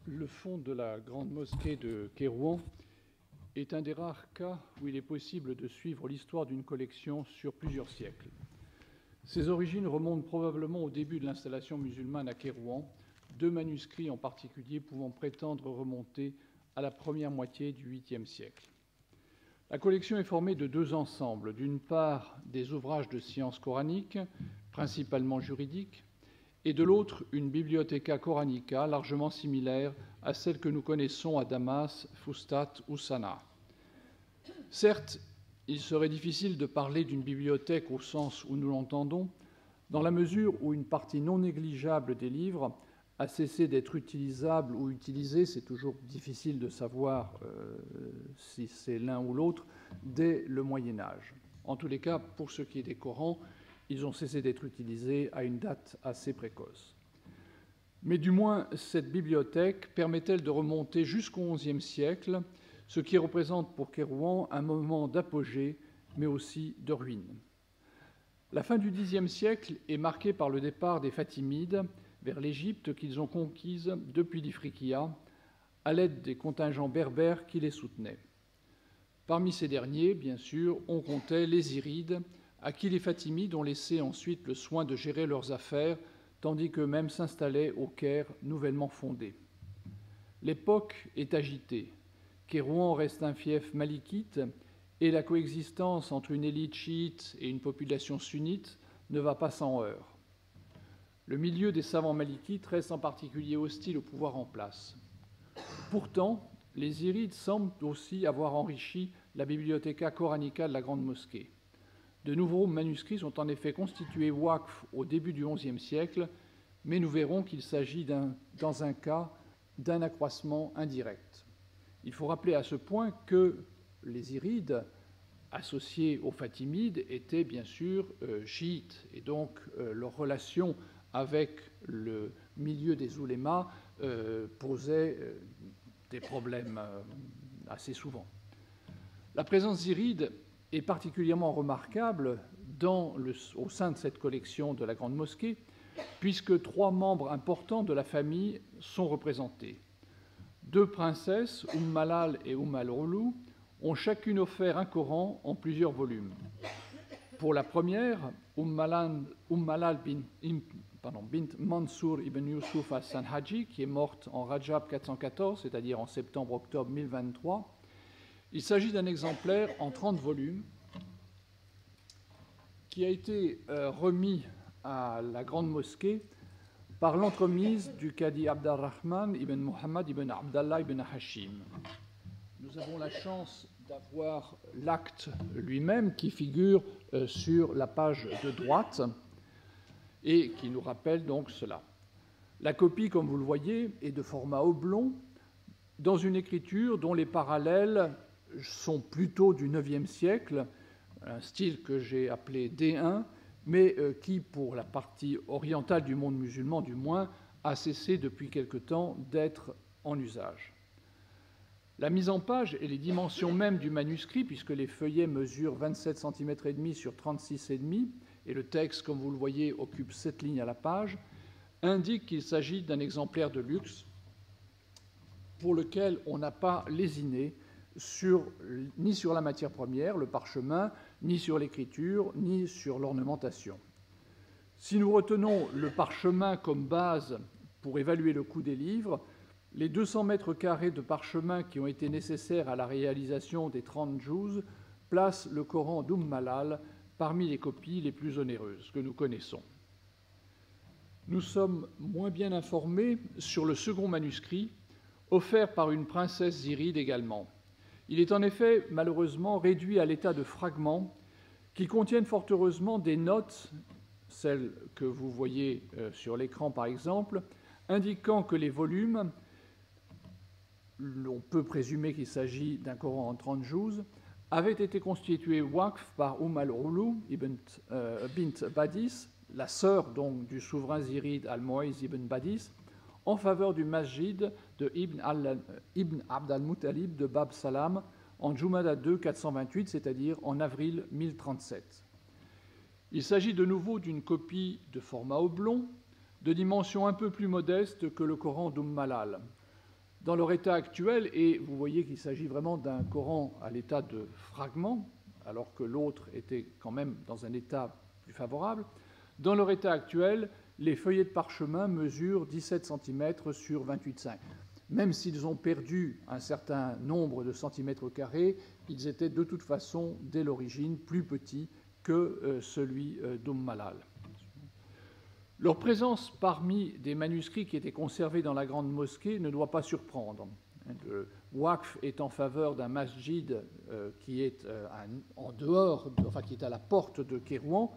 Le fond de la grande mosquée de Kérouan est un des rares cas où il est possible de suivre l'histoire d'une collection sur plusieurs siècles. Ses origines remontent probablement au début de l'installation musulmane à Kérouan, deux manuscrits en particulier pouvant prétendre remonter à la première moitié du 8e siècle. La collection est formée de deux ensembles, d'une part des ouvrages de sciences coraniques, principalement juridiques, et de l'autre une Bibliotheca Coranica largement similaire à celle que nous connaissons à Damas, Fustat ou Sanaa. Certes, il serait difficile de parler d'une bibliothèque au sens où nous l'entendons, dans la mesure où une partie non négligeable des livres a cessé d'être utilisable ou utilisée, c'est toujours difficile de savoir si c'est l'un ou l'autre, dès le Moyen Âge. En tous les cas, pour ce qui est des Corans, ils ont cessé d'être utilisés à une date assez précoce. Mais du moins, cette bibliothèque permet-elle de remonter jusqu'au XIe siècle, ce qui représente pour Kérouan un moment d'apogée, mais aussi de ruine. La fin du Xe siècle est marquée par le départ des Fatimides vers l'Égypte qu'ils ont conquise depuis l'Ifriqiya, à l'aide des contingents berbères qui les soutenaient. Parmi ces derniers, bien sûr, on comptait les Irides, à qui les Fatimides ont laissé ensuite le soin de gérer leurs affaires, tandis qu'eux-mêmes s'installaient au Caire nouvellement fondé. L'époque est agitée. Kérouan reste un fief malikite et la coexistence entre une élite chiite et une population sunnite ne va pas sans heurts. Le milieu des savants malikites reste en particulier hostile au pouvoir en place. Pourtant, les Irides semblent aussi avoir enrichi la Bibliotheca Coranica de la Grande Mosquée. De nouveaux manuscrits sont en effet constitués waqf au début du XIe siècle, mais nous verrons qu'il s'agit dans un cas d'un accroissement indirect. Il faut rappeler à ce point que les Irides, associés aux Fatimides, étaient bien sûr chiites, et donc leur relation avec le milieu des oulémas posait des problèmes assez souvent. La présence d'Irides est particulièrement remarquable au sein de cette collection de la Grande Mosquée, puisque trois membres importants de la famille sont représentés. Deux princesses, Malal et Al-Ulu, ont chacune offert un Coran en plusieurs volumes. Pour la première, Malal bint Mansour ibn Yusuf al-Sanhaji, qui est morte en Rajab 414, c'est-à-dire en septembre-octobre 1023, il s'agit d'un exemplaire en 30 volumes qui a été remis à la Grande Mosquée par l'entremise du cadi Abd-ar-Rahman ibn Muhammad ibn Abdallah ibn Hashim. Nous avons la chance d'avoir l'acte lui-même qui figure sur la page de droite et qui nous rappelle donc cela. La copie, comme vous le voyez, est de format oblong, dans une écriture dont les parallèles sont plutôt du IXe siècle, un style que j'ai appelé D1, mais qui, pour la partie orientale du monde musulman du moins, a cessé depuis quelque temps d'être en usage. La mise en page et les dimensions mêmes du manuscrit, puisque les feuillets mesurent 27 cm et demi sur 36,5 et le texte, comme vous le voyez, occupe 7 lignes à la page, indiquent qu'il s'agit d'un exemplaire de luxe pour lequel on n'a pas lésiné ni sur la matière première, le parchemin, ni sur l'écriture, ni sur l'ornementation. Si nous retenons le parchemin comme base pour évaluer le coût des livres, les 200 mètres carrés de parchemin qui ont été nécessaires à la réalisation des 30 juz placent le Coran Malal parmi les copies les plus onéreuses que nous connaissons. Nous sommes moins bien informés sur le second manuscrit, offert par une princesse iride également. Il est en effet malheureusement réduit à l'état de fragments qui contiennent fort heureusement des notes, celles que vous voyez sur l'écran par exemple, indiquant que les volumes, on peut présumer qu'il s'agit d'un Coran en 30 juz, avaient été constitués waqf par Al-Ulu bint Badis, la sœur donc du souverain ziride Al-Mu'izz ibn Badis, en faveur du masjid de Ibn Abd al-Muttalib de Bab Salam en Jumada 2 428, c'est-à-dire en avril 1037. Il s'agit de nouveau d'une copie de format oblong, de dimension un peu plus modeste que le Coran Malal. Dans leur état actuel, et vous voyez qu'il s'agit vraiment d'un Coran à l'état de fragment, alors que l'autre était quand même dans un état plus favorable, dans leur état actuel, les feuillets de parchemin mesurent 17 cm sur 28,5. Même s'ils ont perdu un certain nombre de centimètres carrés, ils étaient de toute façon, dès l'origine, plus petits que celui Malal. Leur présence parmi des manuscrits qui étaient conservés dans la grande mosquée ne doit pas surprendre. Le Waqf est en faveur d'un masjid qui est en dehors, enfin qui est à la porte de Kérouan.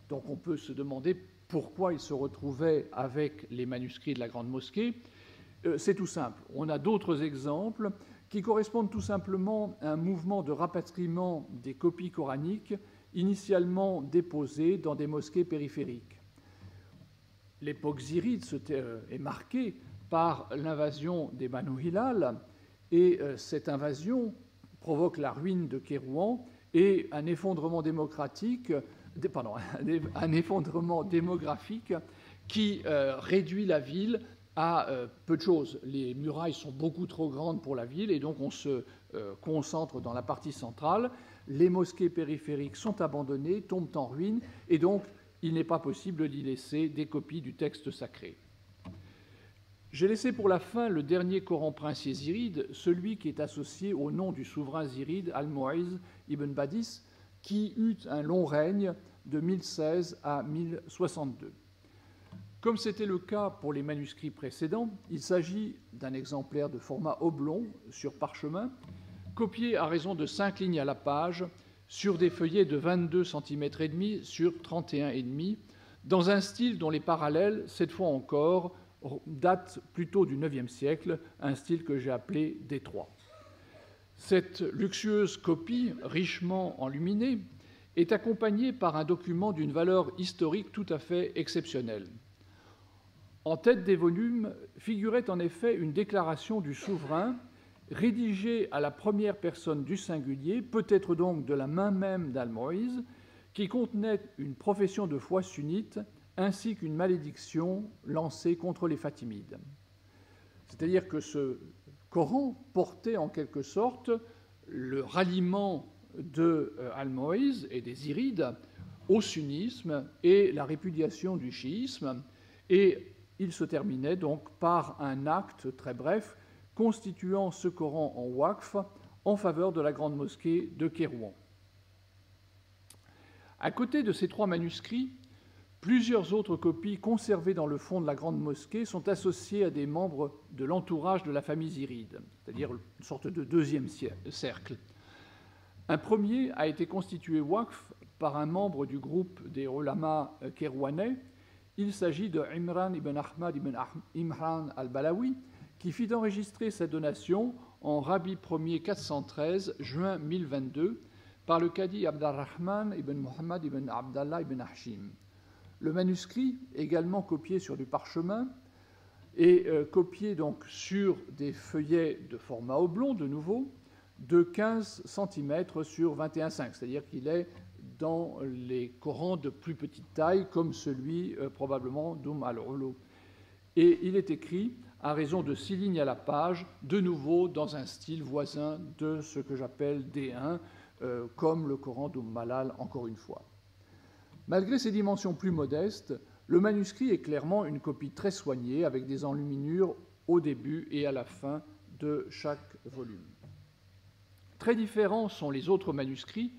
Donc on peut se demander pourquoi il se retrouvait avec les manuscrits de la grande mosquée. C'est tout simple. On a d'autres exemples qui correspondent tout simplement à un mouvement de rapatriement des copies coraniques initialement déposées dans des mosquées périphériques. L'époque ziride est marquée par l'invasion des Banu Hilal, et cette invasion provoque la ruine de Kérouan et un effondrement démographique qui réduit la ville à peu de choses. Les murailles sont beaucoup trop grandes pour la ville et donc on se concentre dans la partie centrale. Les mosquées périphériques sont abandonnées, tombent en ruine et donc il n'est pas possible d'y laisser des copies du texte sacré. J'ai laissé pour la fin le dernier Coran princier ziride, celui qui est associé au nom du souverain ziride Al-Mu'izz ibn Badis, qui eut un long règne de 1016 à 1062. Comme c'était le cas pour les manuscrits précédents, il s'agit d'un exemplaire de format oblong sur parchemin, copié à raison de 5 lignes à la page, sur des feuillets de 22 cm et demi sur 31,5, dans un style dont les parallèles, cette fois encore, datent plutôt du IXe siècle, un style que j'ai appelé Détroit. Cette luxueuse copie, richement enluminée, est accompagnée par un document d'une valeur historique tout à fait exceptionnelle. En tête des volumes figurait en effet une déclaration du souverain rédigée à la première personne du singulier, peut-être donc de la main même d'Al-Mu'izz, qui contenait une profession de foi sunnite ainsi qu'une malédiction lancée contre les Fatimides. C'est-à-dire que ce Coran portait en quelque sorte le ralliement de Al-Mu'izz et des Zirides au sunnisme et la répudiation du chiisme, et il se terminait donc par un acte très bref constituant ce Coran en Waqf en faveur de la grande mosquée de Kérouan. À côté de ces 3 manuscrits, plusieurs autres copies conservées dans le fond de la grande mosquée sont associées à des membres de l'entourage de la famille ziride, c'est-à-dire une sorte de deuxième cercle. Un premier a été constitué Waqf par un membre du groupe des ulama kérouanais. Il s'agit de Imran ibn Ahmad ibn Imran al-Balawi, qui fit enregistrer sa donation en Rabi 1er 413, juin 1022, par le cadi Abd-ar-Rahman ibn Muhammad ibn Abdallah ibn Hashim. Le manuscrit, également copié sur du parchemin, est copié donc sur des feuillets de format oblong, de nouveau, de 15 cm sur 21,5, c'est-à-dire qu'il est dans les Corans de plus petite taille, comme celui probablement al-Ulu. Et il est écrit à raison de 6 lignes à la page, de nouveau dans un style voisin de ce que j'appelle D1, comme le Coran Malal, encore une fois. Malgré ses dimensions plus modestes, le manuscrit est clairement une copie très soignée, avec des enluminures au début et à la fin de chaque volume. Très différents sont les autres manuscrits,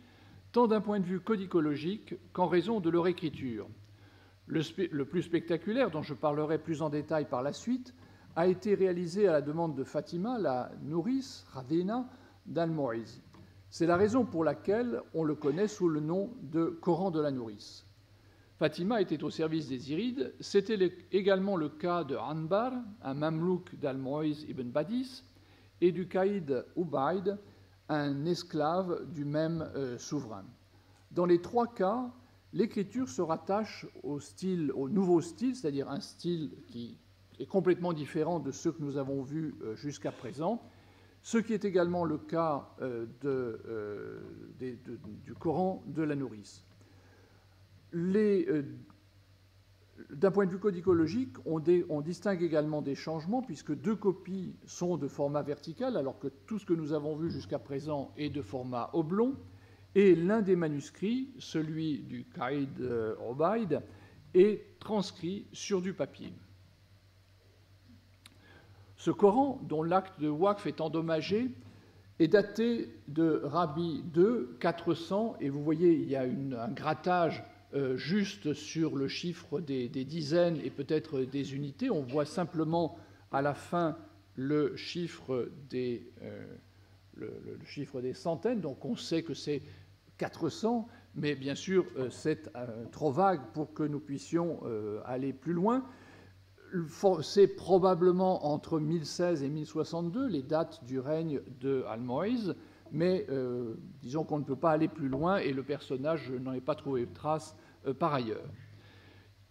tant d'un point de vue codicologique qu'en raison de leur écriture. Le plus spectaculaire, dont je parlerai plus en détail par la suite, a été réalisé à la demande de Fatima, la nourrice, Radina, d'Al-Mu'izz. C'est la raison pour laquelle on le connaît sous le nom de Coran de la nourrice. Fatima était au service des Zirides. C'était également le cas de Anbar, un mamelouk d'Al-Mu'izz ibn Badis, et du Caïd Ubayd, un esclave du même souverain. Dans les 3 cas, l'écriture se rattache au nouveau style, c'est-à-dire un style qui est complètement différent de ceux que nous avons vus jusqu'à présent, ce qui est également le cas du Coran de la nourrice. D'un point de vue codicologique, on distingue également des changements, puisque 2 copies sont de format vertical, alors que tout ce que nous avons vu jusqu'à présent est de format oblong, et l'un des manuscrits, celui du Qaïd Obaid, est transcrit sur du papier. Ce Coran, dont l'acte de Waqf est endommagé, est daté de Rabi II, 400, et vous voyez, il y a un grattage juste sur le chiffre des dizaines et peut-être des unités. On voit simplement à la fin le chiffre des centaines, donc on sait que c'est 400, mais bien sûr, c'est trop vague pour que nous puissions aller plus loin. C'est probablement entre 1016 et 1062, les dates du règne de Almoïse, mais disons qu'on ne peut pas aller plus loin et le personnage, je n'en ai pas trouvé de trace par ailleurs.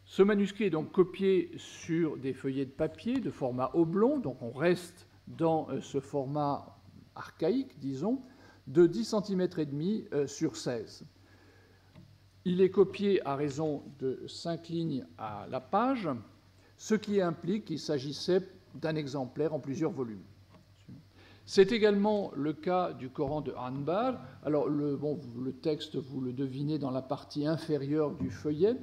Ce manuscrit est donc copié sur des feuillets de papier de format oblong, donc on reste dans ce format archaïque, disons, de 10 cm et demi sur 16. Il est copié à raison de 5 lignes à la page, ce qui implique qu'il s'agissait d'un exemplaire en plusieurs volumes. C'est également le cas du Coran de Anbar. Alors, le texte, vous le devinez dans la partie inférieure du feuillet.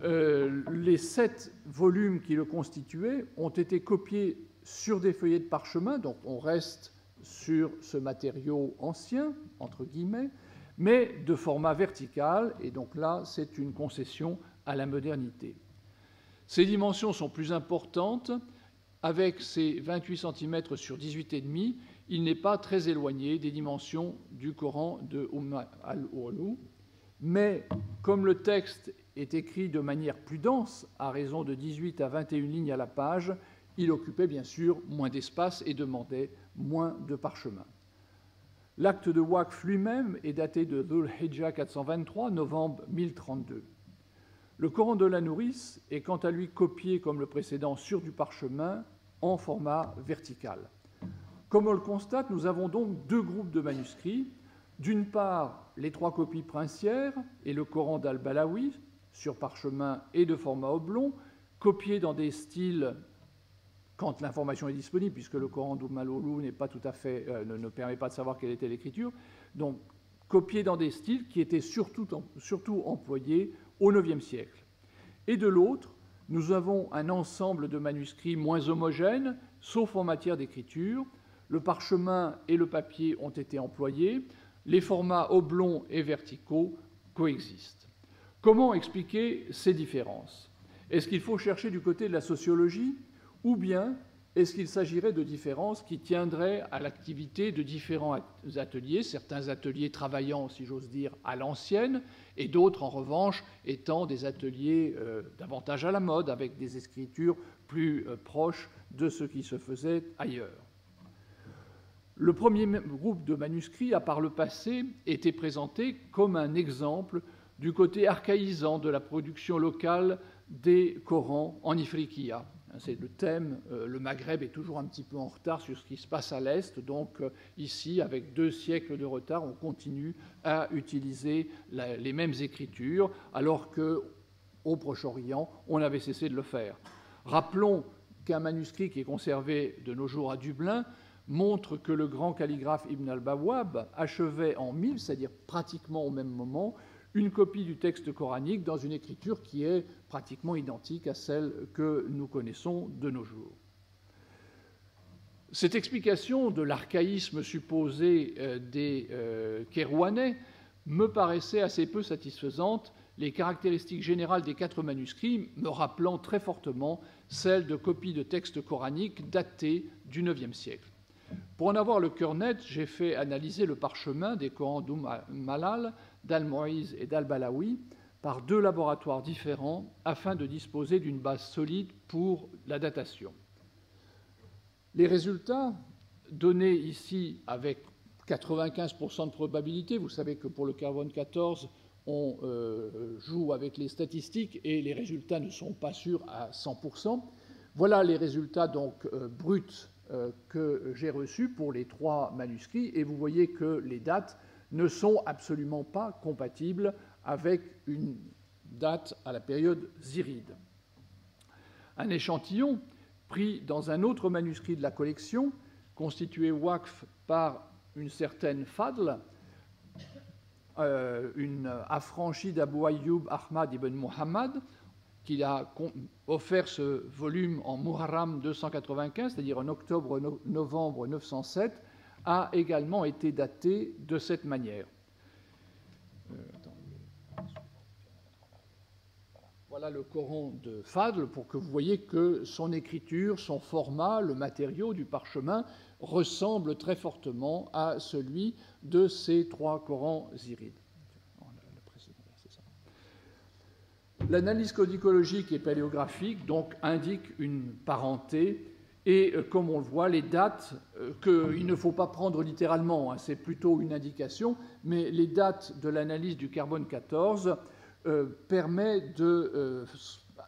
Les 7 volumes qui le constituaient ont été copiés sur des feuillets de parchemin, donc on reste sur ce matériau ancien, entre guillemets, mais de format vertical, et donc là, c'est une concession à la modernité. Ces dimensions sont plus importantes. Avec ses 28 cm sur 18,5, il n'est pas très éloigné des dimensions du Coran de al-Ulu, mais comme le texte est écrit de manière plus dense, à raison de 18 à 21 lignes à la page, il occupait bien sûr moins d'espace et demandait moins de parchemin. L'acte de Waqf lui-même est daté de Dhul Hijjah 423, novembre 1032. Le Coran de la Nourrice est quant à lui copié comme le précédent sur du parchemin en format vertical. Comme on le constate, nous avons donc 2 groupes de manuscrits. D'une part, les 3 copies princières et le Coran d'Al-Balawi sur parchemin et de format oblong, copiés dans des styles quand l'information est disponible, puisque le Coran d'Umm-al-Ulu n'est pas tout à fait, ne permet pas de savoir quelle était l'écriture, donc copiés dans des styles qui étaient surtout employés au IXe siècle. Et de l'autre, nous avons un ensemble de manuscrits moins homogènes, sauf en matière d'écriture. Le parchemin et le papier ont été employés. Les formats oblongs et verticaux coexistent. Comment expliquer ces différences? Est-ce qu'il faut chercher du côté de la sociologie, ou bien est-ce qu'il s'agirait de différences qui tiendraient à l'activité de différents ateliers, certains ateliers travaillant, si j'ose dire, à l'ancienne, et d'autres, en revanche, étant des ateliers davantage à la mode, avec des écritures plus proches de ce qui se faisait ailleurs? Le premier groupe de manuscrits a par le passé été présenté comme un exemple du côté archaïsant de la production locale des Corans en Ifriqiya. C'est le thème, le Maghreb est toujours un petit peu en retard sur ce qui se passe à l'Est, donc ici, avec 2 siècles de retard, on continue à utiliser les mêmes écritures, alors qu'au Proche-Orient, on avait cessé de le faire. Rappelons qu'un manuscrit qui est conservé de nos jours à Dublin montre que le grand calligraphe Ibn al-Bawwab achevait en 1000, c'est-à-dire pratiquement au même moment, une copie du texte coranique dans une écriture qui est pratiquement identique à celle que nous connaissons de nos jours. Cette explication de l'archaïsme supposé des Kérouanais me paraissait assez peu satisfaisante, les caractéristiques générales des 4 manuscrits me rappelant très fortement celles de copies de textes coraniques datés du IXe siècle. Pour en avoir le cœur net, j'ai fait analyser le parchemin des Corans d'Umm-Malal, d'Al-Mu'iz et d'Al-Balawi par 2 laboratoires différents afin de disposer d'une base solide pour la datation. Les résultats donnés ici avec 95% de probabilité, vous savez que pour le carbone 14, on joue avec les statistiques et les résultats ne sont pas sûrs à 100%. Voilà les résultats donc bruts que j'ai reçus pour les 3 manuscrits, et vous voyez que les dates ne sont absolument pas compatibles avec une date à la période ziride. Un échantillon pris dans un autre manuscrit de la collection, constitué waqf par une certaine Fadl, une affranchie d'Abou Ayyub Ahmad ibn Muhammad, qui a offert ce volume en Muharram 295, c'est-à-dire en octobre-novembre 907, a également été daté de cette manière. Voilà le Coran de Fadl, pour que vous voyez que son écriture, son format, le matériau du parchemin ressemble très fortement à celui de ces trois Corans zirides. L'analyse codicologique et paléographique donc indique une parenté et, comme on le voit, les dates qu'il ne faut pas prendre littéralement, hein, c'est plutôt une indication, mais les dates de l'analyse du carbone 14 permet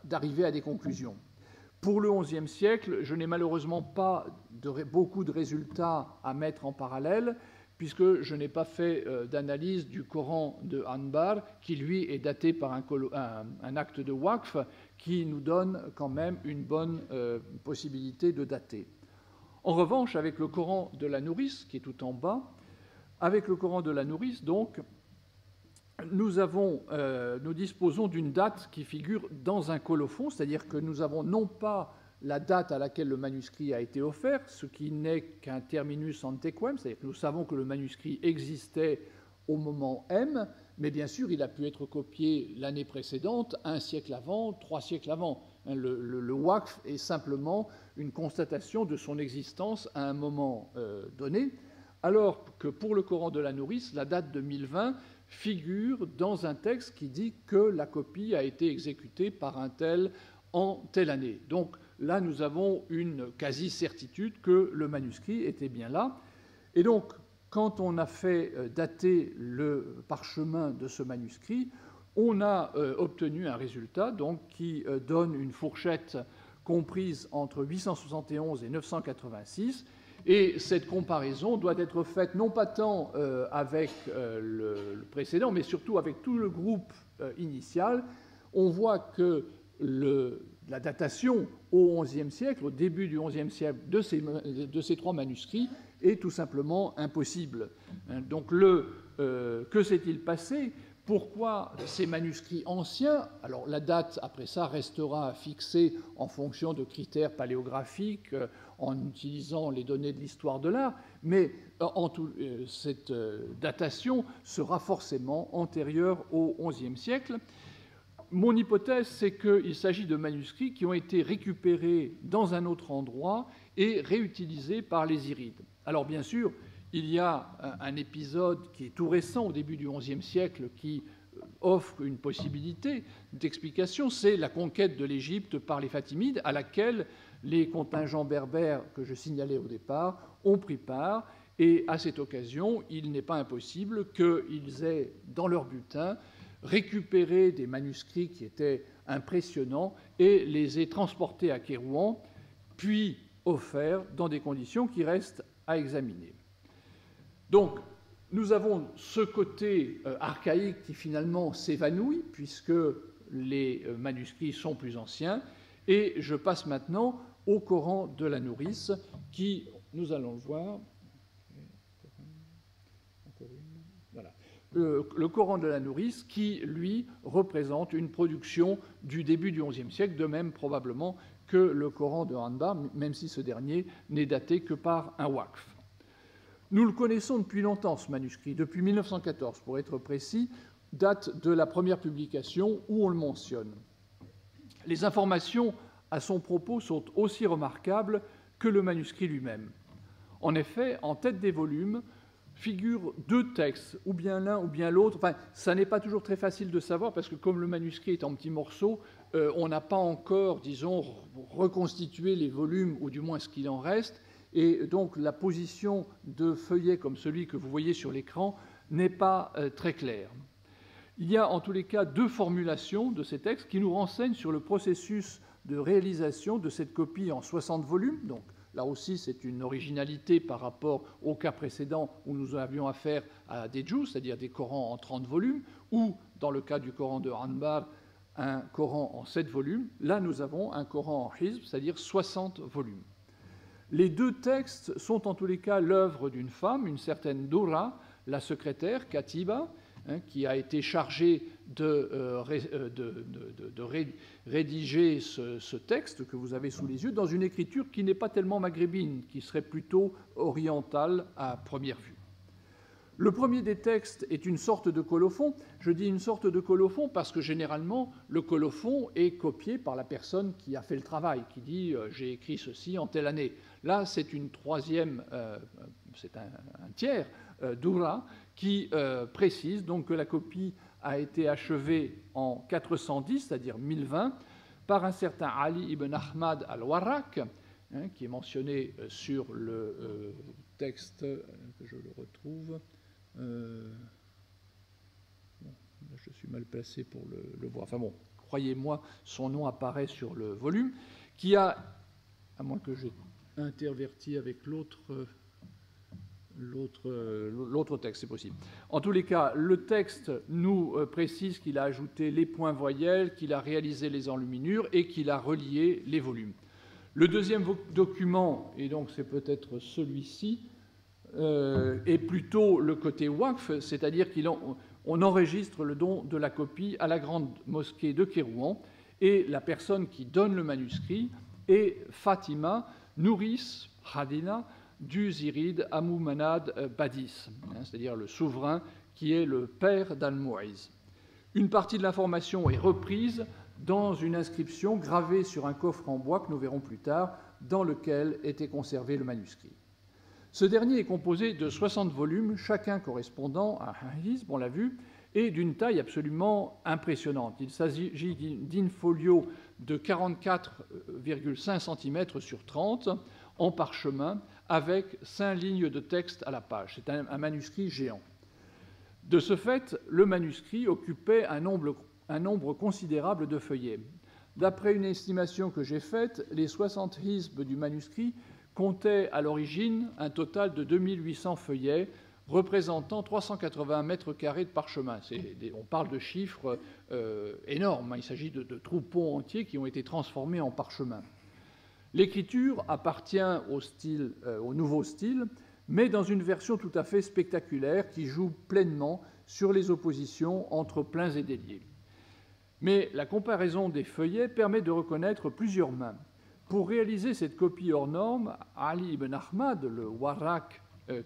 d'arriver à des conclusions. Pour le XIe siècle, je n'ai malheureusement pas beaucoup de résultats à mettre en parallèle, puisque je n'ai pas fait d'analyse du Coran de Anbar, qui lui est daté par un acte de waqf, qui nous donne quand même une bonne possibilité de dater. En revanche, avec le Coran de la nourrice, qui est tout en bas, avec le Coran de la nourrice, donc, nous disposons d'une date qui figure dans un colophon, c'est-à-dire que nous avons non pas la date à laquelle le manuscrit a été offert, ce qui n'est qu'un terminus antequem, c'est-à-dire que nous savons que le manuscrit existait au moment M, mais bien sûr, il a pu être copié l'année précédente, 1 siècle avant, 3 siècles avant. Le waqf est simplement une constatation de son existence à un moment donné, alors que pour le Coran de la nourrice, la date de 1020 figure dans un texte qui dit que la copie a été exécutée par un tel en telle année. Donc là, nous avons une quasi-certitude que le manuscrit était bien là. Et donc, quand on a fait dater le parchemin de ce manuscrit, on a obtenu un résultat donc, qui donne une fourchette comprise entre 871 et 986. Et cette comparaison doit être faite non pas tant avec le précédent, mais surtout avec tout le groupe initial. On voit que la datation au XIe siècle, au début du XIe siècle, de ces trois manuscrits est tout simplement impossible. Donc, que s'est-il passé ? Pourquoi ces manuscrits anciens, alors la date après ça restera fixée en fonction de critères paléographiques, en utilisant les données de l'histoire de l'art, mais cette datation sera forcément antérieure au XIe siècle. Mon hypothèse, c'est qu'il s'agit de manuscrits qui ont été récupérés dans un autre endroit et réutilisés par les Zirides. Alors bien sûr, il y a un épisode qui est tout récent, au début du XIe siècle, qui offre une possibilité d'explication, c'est la conquête de l'Égypte par les Fatimides, à laquelle les contingents berbères que je signalais au départ ont pris part, et à cette occasion, il n'est pas impossible qu'ils aient, dans leur butin, récupéré des manuscrits qui étaient impressionnants et les aient transportés à Kérouan, puis offerts dans des conditions qui restent à examiner. Donc, nous avons ce côté archaïque qui finalement s'évanouit, puisque les manuscrits sont plus anciens, et je passe maintenant au Coran de la nourrice, qui, nous allons le voir, voilà. Le Coran de la nourrice, qui, lui, représente une production du début du XIe siècle, de même probablement que le Coran de Anbar, même si ce dernier n'est daté que par un waqf. Nous le connaissons depuis longtemps, ce manuscrit, depuis 1914, pour être précis, date de la première publication où on le mentionne. Les informations à son propos sont aussi remarquables que le manuscrit lui-même. En effet, en tête des volumes figurent deux textes, ou bien l'un ou bien l'autre. Enfin, ça n'est pas toujours très facile de savoir, parce que comme le manuscrit est en petits morceaux, on n'a pas encore, disons, reconstitué les volumes, ou du moins ce qu'il en reste, et donc la position de feuillet comme celui que vous voyez sur l'écran n'est pas très claire. Il y a en tous les cas deux formulations de ces textes qui nous renseignent sur le processus de réalisation de cette copie en 60 volumes. Donc là aussi, c'est une originalité par rapport au cas précédent où nous avions affaire à des juz, c'est-à-dire des Corans en 30 volumes, ou dans le cas du Coran de Anbar, un Coran en 7 volumes. Là, nous avons un Coran en hizb, c'est-à-dire 60 volumes. Les deux textes sont en tous les cas l'œuvre d'une femme, une certaine Doura, la secrétaire, Katiba, qui a été chargée de rédiger ce texte que vous avez sous les yeux dans une écriture qui n'est pas tellement maghrébine, qui serait plutôt orientale à première vue. Le premier des textes est une sorte de colophon. Je dis une sorte de colophon parce que généralement, le colophon est copié par la personne qui a fait le travail, qui dit « j'ai écrit ceci en telle année ». Là, c'est une troisième, c'est un tiers, Doura, qui précise donc que la copie a été achevée en 410, c'est-à-dire 1020, par un certain Ali ibn Ahmad al-Warraq, qui est mentionné sur le texte, que je le retrouve. Bon, je suis mal placé pour le voir. Enfin bon, croyez-moi, son nom apparaît sur le volume, qui a, à moins que j'ai interverti avec l'autre texte, c'est possible. En tous les cas, le texte nous précise qu'il a ajouté les points voyelles, qu'il a réalisé les enluminures et qu'il a relié les volumes. Le deuxième document, et donc c'est peut-être celui-ci, est plutôt le côté waqf, c'est-à-dire qu'on enregistre le don de la copie à la grande mosquée de Kérouan, et la personne qui donne le manuscrit est Fatima Nouris Hadina du Zirid Amoumanad Badis, c'est-à-dire le souverain qui est le père d'Al-Mou'iz. Une partie de l'information est reprise dans une inscription gravée sur un coffre en bois que nous verrons plus tard, dans lequel était conservé le manuscrit. Ce dernier est composé de 60 volumes, chacun correspondant à un hizb, on l'a vu, et d'une taille absolument impressionnante. Il s'agit d'in-folio de 44,5 cm sur 30 en parchemin, avec 5 lignes de texte à la page. C'est un manuscrit géant. De ce fait, le manuscrit occupait un nombre considérable de feuillets. D'après une estimation que j'ai faite, les 60 hizbs du manuscrit comptaient à l'origine un total de 2800 feuillets, représentant 380 mètres carrés de parchemin. On parle de chiffres énormes. Il s'agit de troupeaux entiers qui ont été transformés en parchemin. L'écriture appartient au nouveau style, mais dans une version tout à fait spectaculaire qui joue pleinement sur les oppositions entre pleins et déliés. Mais la comparaison des feuillets permet de reconnaître plusieurs mains. Pour réaliser cette copie hors norme, Ali ibn Ahmad, le Warraq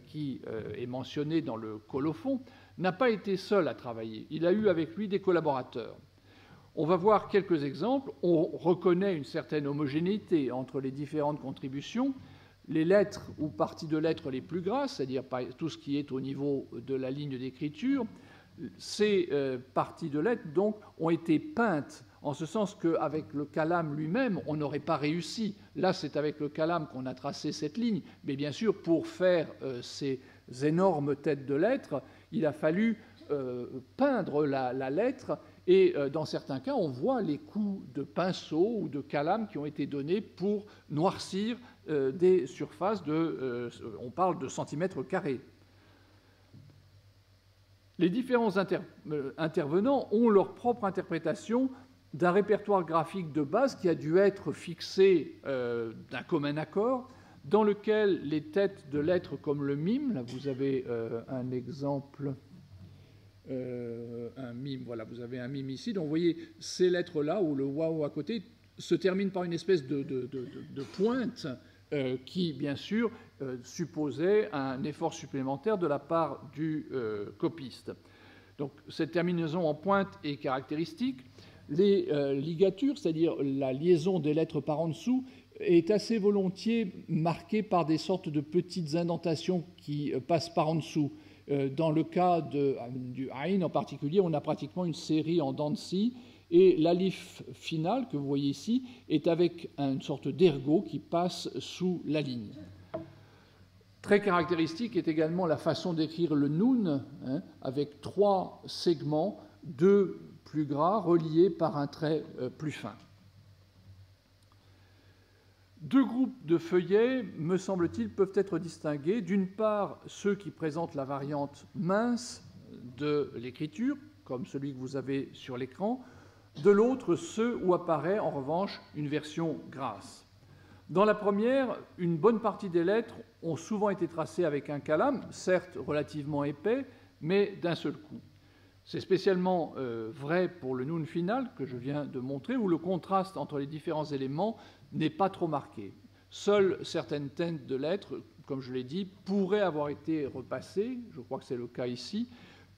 qui est mentionné dans le colophon, n'a pas été seul à travailler. Il a eu avec lui des collaborateurs. On va voir quelques exemples. On reconnaît une certaine homogénéité entre les différentes contributions. Les lettres ou parties de lettres les plus grasses, c'est-à-dire tout ce qui est au niveau de la ligne d'écriture, ces parties de lettres donc ont été peintes, en ce sens qu'avec le calame lui-même, on n'aurait pas réussi. Là, c'est avec le calame qu'on a tracé cette ligne. Mais bien sûr, pour faire ces énormes têtes de lettres, il a fallu peindre la lettre. Et dans certains cas, on voit les coups de pinceau ou de calame qui ont été donnés pour noircir des surfaces on parle de centimètres carrés. Les différents intervenants ont leur propre interprétation d'un répertoire graphique de base qui a dû être fixé d'un commun accord, dans lequel les têtes de lettres comme le mime, là vous avez un exemple, un mime, voilà, vous avez un mime ici, donc vous voyez ces lettres-là, où le waouh à côté se termine par une espèce de pointe qui, bien sûr, supposait un effort supplémentaire de la part du copiste. Donc cette terminaison en pointe est caractéristique. Les ligatures, c'est-à-dire la liaison des lettres par en dessous, est assez volontiers marquée par des sortes de petites indentations qui passent par en dessous. Dans le cas du Aïn en particulier, on a pratiquement une série en dents de scie, et l'alif final que vous voyez ici est avec une sorte d'ergot qui passe sous la ligne. Très caractéristique est également la façon d'écrire le noun, avec 3 segments, 2 plus gras, reliés par un trait plus fin. 2 groupes de feuillets, me semble-t-il, peuvent être distingués. D'une part, ceux qui présentent la variante mince de l'écriture, comme celui que vous avez sur l'écran. De l'autre, ceux où apparaît en revanche une version grasse. Dans la première, une bonne partie des lettres ont souvent été tracées avec un calame, certes relativement épais, mais d'un seul coup. C'est spécialement vrai pour le noun final que je viens de montrer, où le contraste entre les différents éléments n'est pas trop marqué. Seules certaines teintes de lettres, comme je l'ai dit, pourraient avoir été repassées, je crois que c'est le cas ici,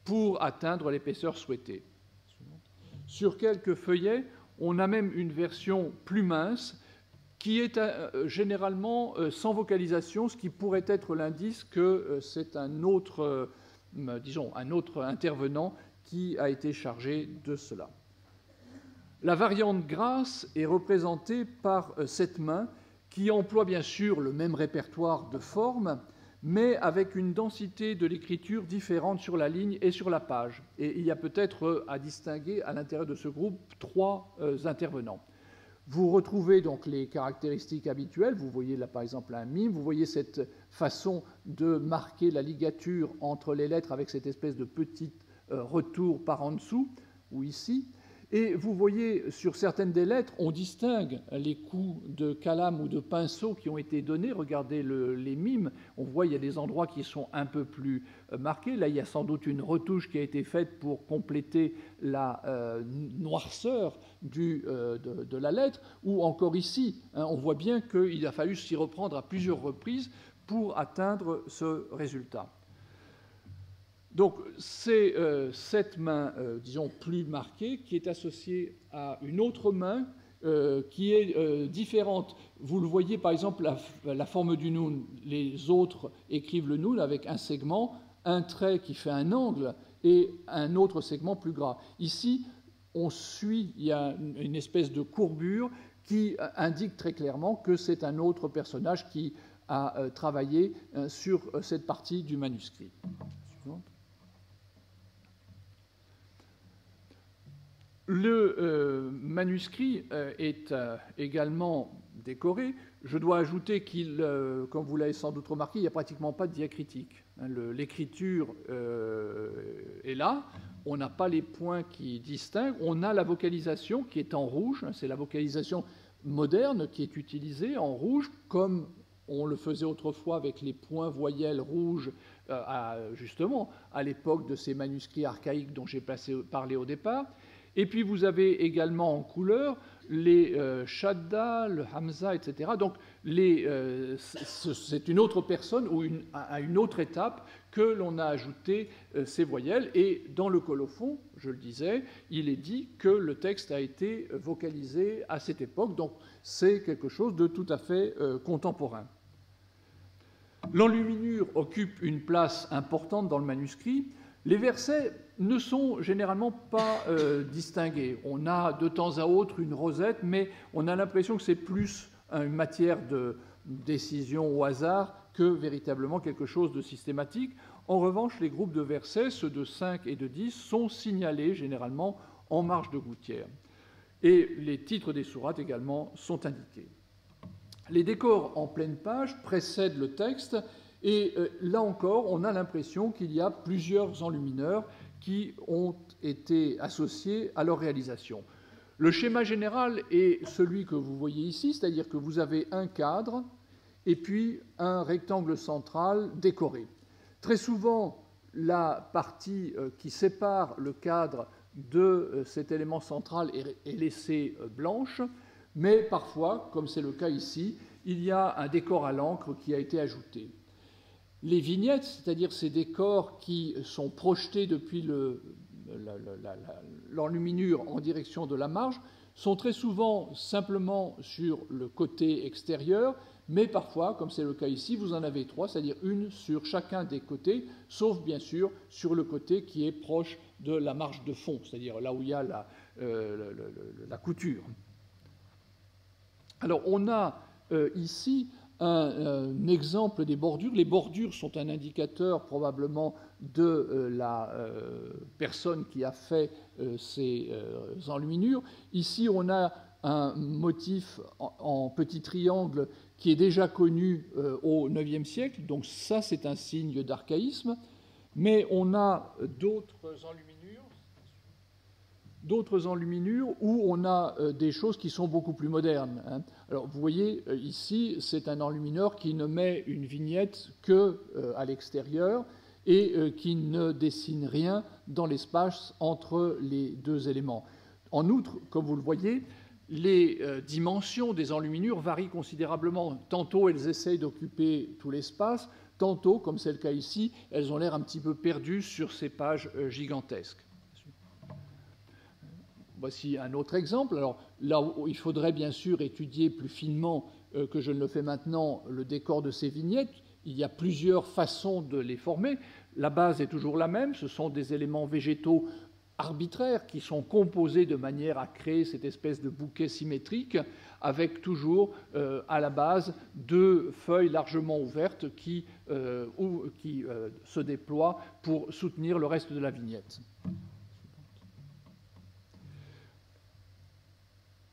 pour atteindre l'épaisseur souhaitée. Sur quelques feuillets, on a même une version plus mince qui est généralement sans vocalisation, ce qui pourrait être l'indice que c'est un autre, disons, un autre intervenant qui a été chargé de cela. La variante grasse est représentée par cette main qui emploie bien sûr le même répertoire de formes, mais avec une densité de l'écriture différente sur la ligne et sur la page. Et il y a peut-être à distinguer à l'intérieur de ce groupe 3 intervenants. Vous retrouvez donc les caractéristiques habituelles. Vous voyez là par exemple un mime, vous voyez cette façon de marquer la ligature entre les lettres avec cette espèce de petit retour par en dessous, ou ici. Et vous voyez, sur certaines des lettres, on distingue les coups de calame ou de pinceau qui ont été donnés. Regardez les mimes. On voit il y a des endroits qui sont un peu plus marqués. Là, il y a sans doute une retouche qui a été faite pour compléter la noirceur de la lettre. Ou encore ici, hein, on voit bien qu'il a fallu s'y reprendre à plusieurs reprises pour atteindre ce résultat. Donc, c'est cette main, disons, plus marquée, qui est associée à une autre main qui est différente. Vous le voyez, par exemple, la forme du noun. Les autres écrivent le noun avec un segment, un trait qui fait un angle et un autre segment plus gras. Ici, on suit, il y a une espèce de courbure qui indique très clairement que c'est un autre personnage qui a travaillé sur cette partie du manuscrit. Suivante. Le manuscrit est également décoré. Je dois ajouter qu'il, comme vous l'avez sans doute remarqué, il n'y a pratiquement pas de diacritique. L'écriture est là, on n'a pas les points qui distinguent, on a la vocalisation qui est en rouge, c'est la vocalisation moderne qui est utilisée en rouge, comme on le faisait autrefois avec les points voyelles rouges, justement, à l'époque de ces manuscrits archaïques dont j'ai parlé au départ. Et puis vous avez également en couleur les shadda, le hamza, etc. Donc c'est une autre personne ou à une autre étape que l'on a ajouté ces voyelles. Et dans le colophon, je le disais, il est dit que le texte a été vocalisé à cette époque. Donc c'est quelque chose de tout à fait contemporain. L'enluminure occupe une place importante dans le manuscrit. Les versets ne sont généralement pas distingués. On a de temps à autre une rosette, mais on a l'impression que c'est plus une matière de décision au hasard que véritablement quelque chose de systématique. En revanche, les groupes de versets, ceux de 5 et de 10, sont signalés généralement en marge de gouttière. Et les titres des sourates également sont indiqués. Les décors en pleine page précèdent le texte. Et là encore, on a l'impression qu'il y a plusieurs enlumineurs qui ont été associés à leur réalisation. Le schéma général est celui que vous voyez ici, c'est-à-dire que vous avez un cadre et puis un rectangle central décoré. Très souvent, la partie qui sépare le cadre de cet élément central est laissée blanche, mais parfois, comme c'est le cas ici, il y a un décor à l'encre qui a été ajouté. Les vignettes, c'est-à-dire ces décors qui sont projetés depuis l'enluminure en direction de la marge, sont très souvent simplement sur le côté extérieur, mais parfois, comme c'est le cas ici, vous en avez 3, c'est-à-dire une sur chacun des côtés, sauf bien sûr sur le côté qui est proche de la marge de fond, c'est-à-dire là où il y a la couture. Alors on a ici un exemple des bordures. Les bordures sont un indicateur probablement de la personne qui a fait ces enluminures. Ici, on a un motif en petit triangle qui est déjà connu au IXe siècle, donc ça, c'est un signe d'archaïsme. Mais on a d'autres enluminures. d'autres enluminures où on a des choses qui sont beaucoup plus modernes. Hein. Alors, vous voyez, ici, c'est un enlumineur qui ne met une vignette qu'à l'extérieur et qui ne dessine rien dans l'espace entre les deux éléments. En outre, comme vous le voyez, les dimensions des enluminures varient considérablement. Tantôt, elles essayent d'occuper tout l'espace, tantôt, comme c'est le cas ici, elles ont l'air un petit peu perdues sur ces pages gigantesques. Voici un autre exemple. Alors là, il faudrait bien sûr étudier plus finement que je ne le fais maintenant le décor de ces vignettes. Il y a plusieurs façons de les former. La base est toujours la même. Ce sont des éléments végétaux arbitraires qui sont composés de manière à créer cette espèce de bouquet symétrique avec toujours à la base deux feuilles largement ouvertes qui se déploient pour soutenir le reste de la vignette.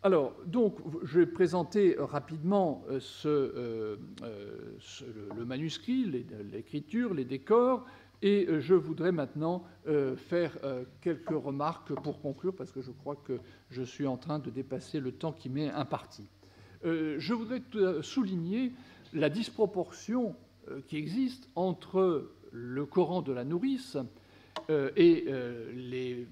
Alors, donc, je vais présenter rapidement le manuscrit, l'écriture, les décors, et je voudrais maintenant faire quelques remarques pour conclure, parce que je crois que je suis en train de dépasser le temps qui m'est imparti. Je voudrais souligner la disproportion qui existe entre le Coran de la nourrice et les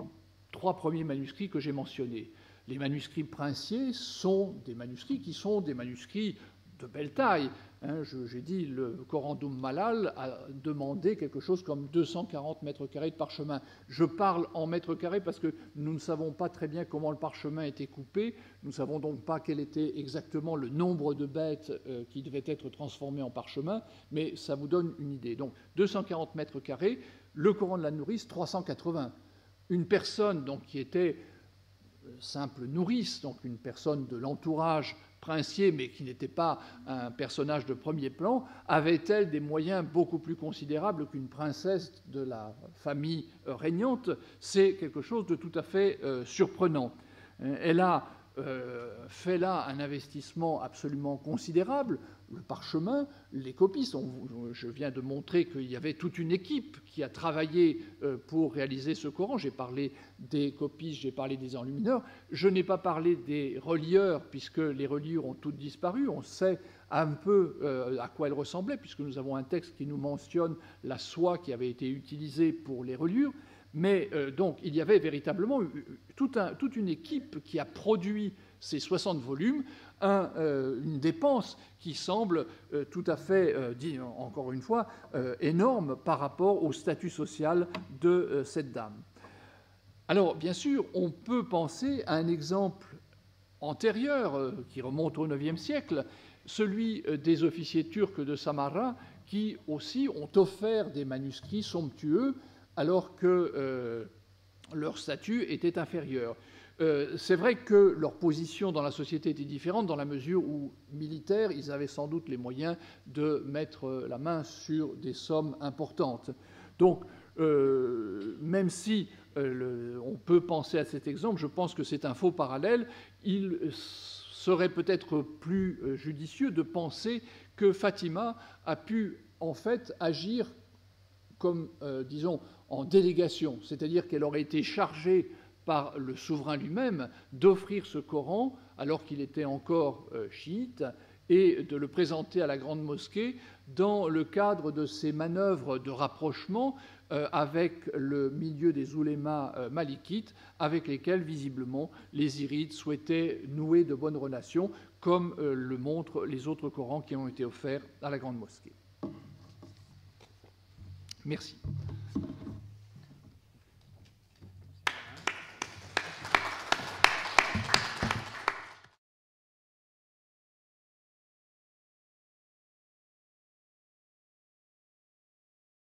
trois premiers manuscrits que j'ai mentionnés. Les manuscrits princiers sont des manuscrits qui sont des manuscrits de belle taille. Hein, j'ai dit, le Coran Malal a demandé quelque chose comme 240 mètres carrés de parchemin. Je parle en mètres carrés parce que nous ne savons pas très bien comment le parchemin était coupé. Nous ne savons donc pas quel était exactement le nombre de bêtes qui devaient être transformées en parchemin, mais ça vous donne une idée. Donc 240 mètres carrés, le Coran de la nourrice, 380. Une personne donc, qui était simple nourrice, donc une personne de l'entourage princier, mais qui n'était pas un personnage de premier plan, avait-elle des moyens beaucoup plus considérables qu'une princesse de la famille régnante? C'est quelque chose de tout à fait surprenant. Elle a fait là un investissement absolument considérable. Le parchemin, les copistes. Je viens de montrer qu'il y avait toute une équipe qui a travaillé pour réaliser ce Coran. J'ai parlé des copistes, j'ai parlé des enlumineurs. Je n'ai pas parlé des relieurs, puisque les reliures ont toutes disparu. On sait un peu à quoi elles ressemblaient, puisque nous avons un texte qui nous mentionne la soie qui avait été utilisée pour les reliures. Mais donc, il y avait véritablement toute une équipe qui a produit ces 60 volumes, une dépense qui semble tout à fait, encore une fois, énorme par rapport au statut social de cette dame. Alors, bien sûr, on peut penser à un exemple antérieur qui remonte au IXe siècle, celui des officiers turcs de Samarra qui aussi ont offert des manuscrits somptueux alors que leur statut était inférieur. C'est vrai que leur position dans la société était différente dans la mesure où, militaires, ils avaient sans doute les moyens de mettre la main sur des sommes importantes. Donc, même si on peut penser à cet exemple, je pense que c'est un faux parallèle. Il serait peut-être plus judicieux de penser que Fatima a pu, en fait, agir comme, disons, en délégation, c'est-à-dire qu'elle aurait été chargée par le souverain lui-même d'offrir ce Coran alors qu'il était encore chiite et de le présenter à la grande mosquée dans le cadre de ces manœuvres de rapprochement avec le milieu des oulémas malikites avec lesquels visiblement les Zirides souhaitaient nouer de bonnes relations comme le montrent les autres Corans qui ont été offerts à la grande mosquée. Merci.